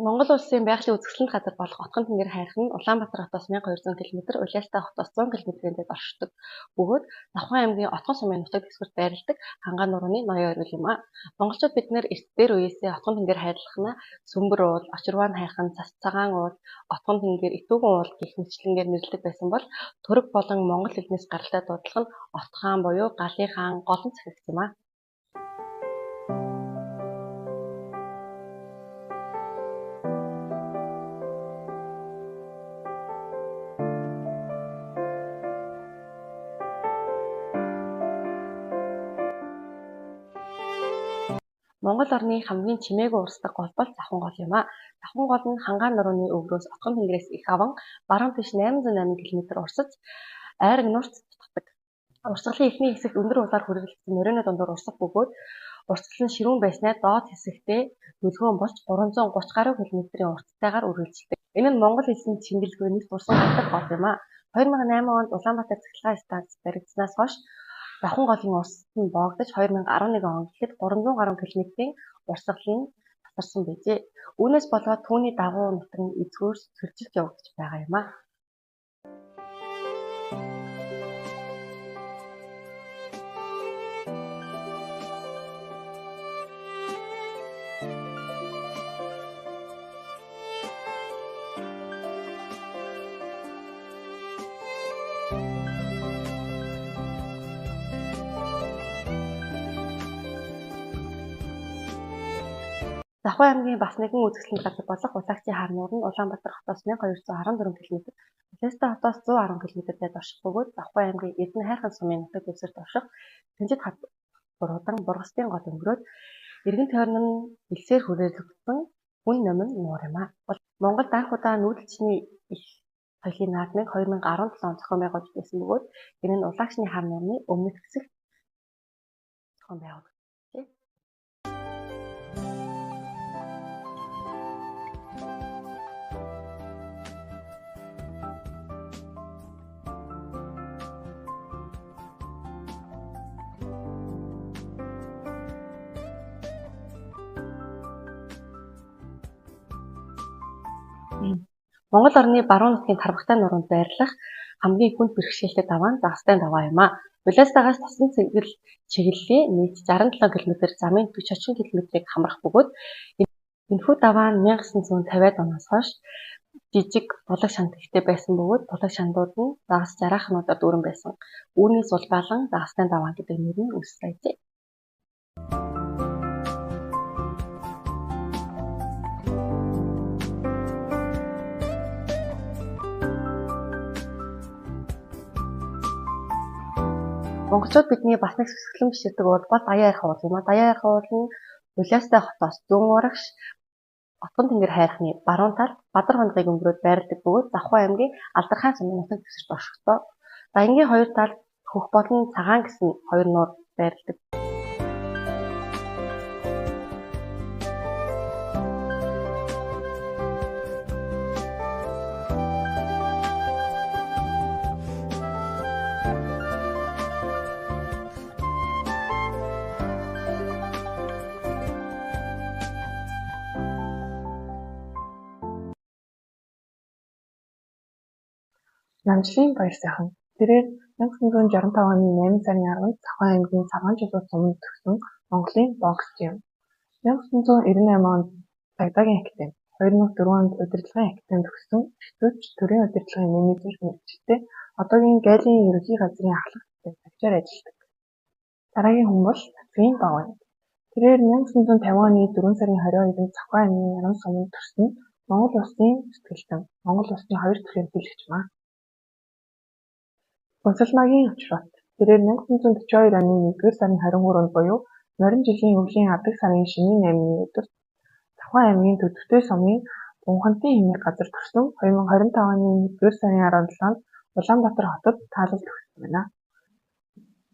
Монгол улсын байгалийн үзэсгэлэнт газар болох Отгон тэнгэр хайрх нь Улаанбаатар хотоос 1200 км, Улаастай хотоос 100 км-ийн дэд оршдог. Бөгөөд Давхан аймгийн Отгон сумын нутаг дэвсгэрт байрладаг Хангаан нурууны ноён оргил юм а. Монголчууд бид нэр эрт дээр үеэсээ Отгон тэнгэр хайрлахна Сүмбэр уул, Очирваа хайхан, Цас цагаан уул, Отгон тэнгэр, Итүүгэн уул гэх мэтчлэнгээр нэрлэдэг байсан бол Түрэг болон монгол хэлнээс гаралтай дуудлага нь От хаан буюу Галын хаан голон захирагч юм а. Монгол орны хамгийн чимээгүй урсдаг гол бол Завхан гол юм а. Завхан гол нь Хангаан нурууны өвгөөс Отгон тэнгэрээс их аван баруун тийш 808 км урсаж Айраг нурт дутдаг. Урсгалын эхний хэсэгт өндөр улаар хүрээлэгдсэн морины дундуур урсах бөгөөд урсгал нь ширүүн байснаа доод хэсэгтээ дүлгөөн болж 330 гаруй км-ийн урттайгаар үргэлжилдэг. Энэ нь Монгол хэлний Чингэлгүй нэгт урсан гардаг гол юм а. 2008 онд Улаанбаатар цахилгаан станц баригдсанаас хойш Завхан голын урсгал нь боогдож 2011 он гэхэд 300 гаруй км-ийн урсгал нь татарсан байжээ. Үүнээс болоод түүний дагуу нутаг нь эзгүүрс цөлжилт явагдаж байгаа юм а. Завхан аймгийн бас нэгэн үзэсгэлэнт газар болох Улаагчийн хар нуур нь Улаанбаатар хотоос 1214 км, Улаастай хотоос 110 км дэд орших бөгөөд Завхан аймгийн Эрдэнэ хайрхан сумын нутаг дэвсгэрт орших Тэнжид хад буруудан Бургастын гол өнгөрөөд эргэн тойрон нь элсээр хүрээлэгдсэн хүн нөмөн нуур юм а. Монгол анх удаа нүүдэлчний их соёлын наадмыг 2017 он зохион байгуулж байсан бөгөөд энэ нь Улаагчны хар нуурны өмнөх хэсэгт зохион байгуулагдсан. Монгол орны баруун нутгийн Тарбагтай нуруунд байрлах хамгийн хүнд бэрхшээлтэй даваа нь Загастай даваа юм а. Улаастайгаас тосон чиглэлийн нийт 67 км замын 40 км-ийг хамрах бөгөөд энэхүү даваа нь 1950-аад оноос хойш жижиг булаг шандагтай байсан бөгөөд булаг шандууд нь загас жараахнуудаар дүүрэн байсан. Үүнээс улбаалan Загастай даваа гэдэг нэр нь үүсгэжээ. Монголчууд бидний бас нэг сүсгэлэн биширдэг уул бол Даяа ярих уул юм а. Даяа ярих уул нь Улаастай хотоос зүүн урагш Отгон тэнгэр хайрхны баруун талд Бадар хондгыг өнгөрөөд байрладаг бөгөөд Завхан аймгийн Алдархайн сумын нутаг дэвсгэрт оршихдоо. Даяангийн хоёр талд Хөх болон Цагаан гэсэн хоёр нуур байрладаг. Намжлын баяр сайхан. Тэрээр 1965 оны 8 сарын 10-нд Завхан аймгийн Цагаан жилүүд суманд төгсөн Монголын боксч юм. 1998 онд Цагдаагийн академи, 2004 онд удирдлагын академид төгссөн эрхтөөч төрийн удирдлагын менежер мэргэжилтэй одоогийн Гайлийн ерөнхий газрын ахлах цагчаар ажилладаг. Дараагийн хүн бол Цэцгийн Бааван. Тэрээр 1950 оны 4 сарын 22-нд Завхан аймгийн Яран суманд төрсөн Монгол улсын сэтгэлтэн, Монгол улсны хоёр төрлийн хэлэгч маа. Бусалмагийн очрот. Тэрээр 1942 оны 1-р сарын 23-нд буюу Морин жилийн өвлийн адаг сарын шинийн 8-ны өдөр Завхан аймгийн Төдөвтэй сумын Гунхантын хэмээх газар төрсөн 2025 оны 1-р сарын 17-нд Улаанбаатар хотод таалал төгссөн байна.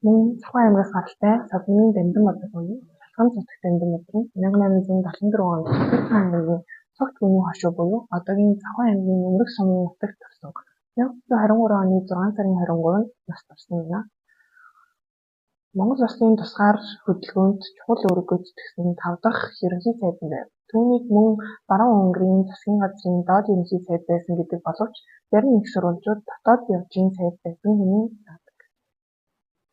Мөн Завхан аймгаас гаралтай Савлмын Дандин бодлого буюу Шалган цутгт Дандин бодлого нь 1874 онд Завхан аймгийн Цогт гүний хошуу буюу одоогийн Завхан аймгийн Нөмрөх сумын нутагт төрсөн 1923 оны 6 сарын 23-нд нас барсан байна. Монгол Улсын тусгаар хөдөлгөөнд чухал үүрэг гүйцэтгэсэн 5 дахь ерөнхий сайдан байв. Түүнийг мөн Баруун Унгарын засгийн газрын доод ерөнхий сайд байсан гэдэг боловч зарим их сурвалжууд дотоод явжийн сайд байсан хэмээн заадаг.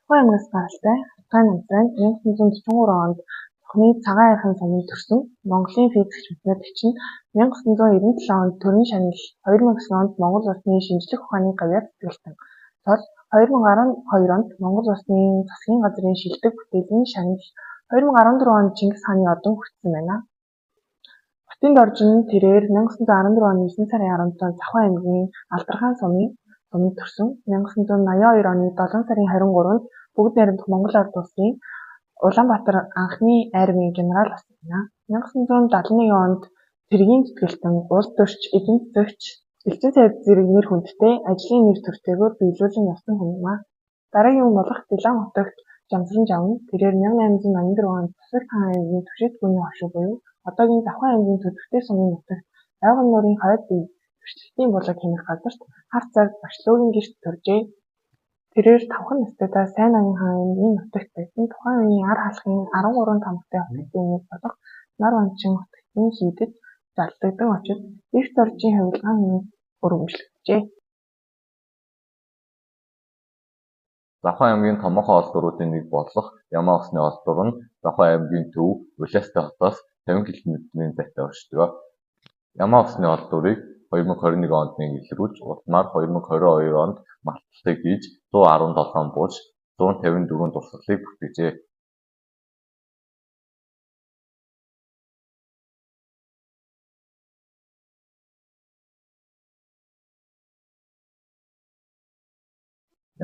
Тухайн аймгаас гаралтай Хатгай намтрын 1943 онд Цохны цагаан айрхан сумын төрсөн Монголын физикч математикч нь 1997 онд төрийн шагнал 2009 онд Монгол Улсны шинжлэх ухааны гавьяар тэтгэлтэн. Тол 2012 онд Монгол Улсны засгийн газрын шилдэг бүтээлийн шагнал 2014 онд Чингис хааны одон хүртсэн байна. Хотын доржин тэрээр 1914 оны 9 сарын 10-нд Завхан аймгийн Алдархан сумын сумд төрсөн 1982 оны 7 сарын 23-нд бүгд найрамдах Монгол Ард улсын Улаанбаатар анхны армийн генерал болсон байна. 1971 онд Тэргийн тэтгэлтэн улс төрч, эдийн засагч, элчин сайд зэрэг нэр хүндтэй ажлын нэр төртэйгээр биелүүлэн явсан хүн юм а. Дараагийн хүн болох Дилан хотогт Жамсран Жавн тэрээр 1884 онд Засаг хаан аймгийн Түшэт гүний хошуу буюу одоогийн Завхан аймгийн Төдөвтэй сумын нутагт Ойгон нуурын хойд бие Төрчлөлтийн булаг хэмэх газарт хар цагт Башлуугийн гэрт төржээ. Тэрээр 5 настайдаа Сайн ноён хаан аймгийн нутагт байсан тухайн үеийн ар халахын 13 томтой хотын нэг болох Нар Ванчин хотын хийдэд зарлагдсан очид эрт оржийн хавилгаан хэмээн өргөмжлөгдөжээ. Завхан аймгийн томоохон олдуруудын нэг болох Ямаа усны олдур нь Завхан аймгийн төв Улаастай хотоос 50 км-ийн зайтай оршдог. Ямаа усны олдурыг 2021 онд нэрлүүлж, улмаар 2022 онд малталтыг хийж 117 бууж 154 дурсгалыг бүртгэжээ.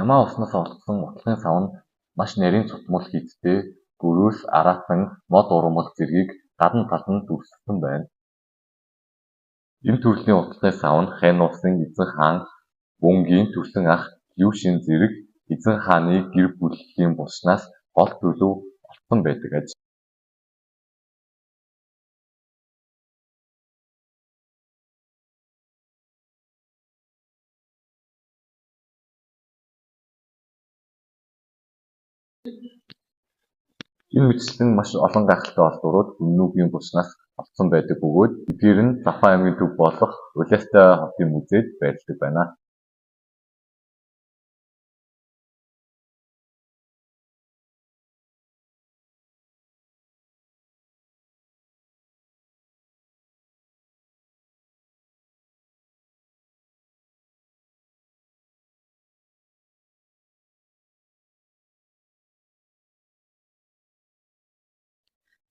Ямаа уснаас олдсон утгын сав нь маш нарийн цутмал хийдтэй бүрөөс араатан мод ургамал зэргийг гадна талд нь дүрсэлсэн байна. Энэ төрлийн утгын сав нь Хань улсын эзэн хаан Бөөнгийн төрсөн ах Юушин зэрэг эзэн хааны гэр бүлийн булчнаас гол төлөв олдсон байдаг аж. Энэ мэтчлэн маш олон гайхалтай олдурууд Өмнөгийн булчнаас олдсон байдаг бөгөөд эдгээр нь Завхан аймгийн төв болох Улаастай хотын музейд байрладаг байна.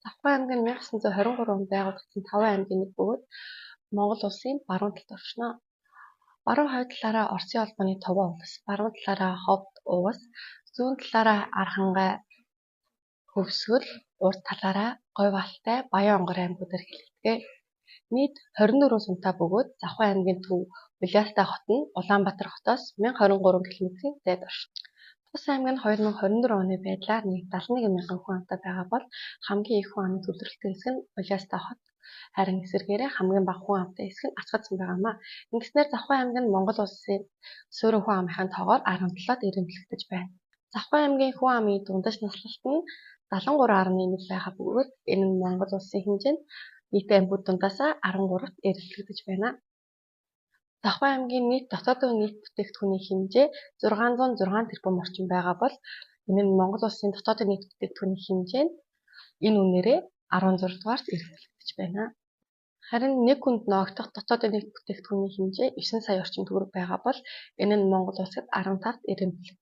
Завхан аймаг нь 1923 онд байгуулагдсан 5 аймгийн нэг бөгөөд Монгол Улсын баруун талд оршино. Баруун хойд талаараа Оросын албаны Туваа улс, баруун талаараа Ховд улс, зүүн талаараа Архангай, Хөвсгөл, урд талаараа Говьалтай, Баян онгор аймагуудаар хэлэгдэв. Нийт 24 сумтай бөгөөд Завхан аймгийн төв Улаастай хот нь Улаанбаатар хотоос 1023 км-ийн зайд оршино. Тус аймаг нь 2021 оны байдлаар нэг 71 мянган хүн амтай байгаа бол хамгийн их хүн амын төвлөрөлттэй хэсэг нь Улаастай хот, харин эсвэргээрээ хамгийн бага хүн амтай хэсэг нь Ачгад сум байгаамаа. Ингэснээр Завхан аймаг нь Монгол улсын суурин хүн амынхаа тоогоор 17-д ирэмблэгдэж байна. Завхан аймгийн хүн амын дундаж наслалт нь 73.1 байгаа бөгөөд энэ нь Монгол улсын хэмжээнд нийт аймагуд дундаас 13-т эргэлдэж байна. Завхан аймгийн нийт дотоодын нийт бүтээгдэхүүний хэмжээ 606 тэрбум орчим байгаа бол энэ нь Монгол улсын дотоодын нийт бүтээгдэхүүний хэмжээнд энэ үнээрээ 16 дугаарт эргэлдэж байна. Харин нэг хүнд ноогдох дотоодын нийт бүтээгдэхүүний хэмжээ 9 сая орчим төгрөг байгаа бол энэ нь Монгол улсад 15-т ирэмблэг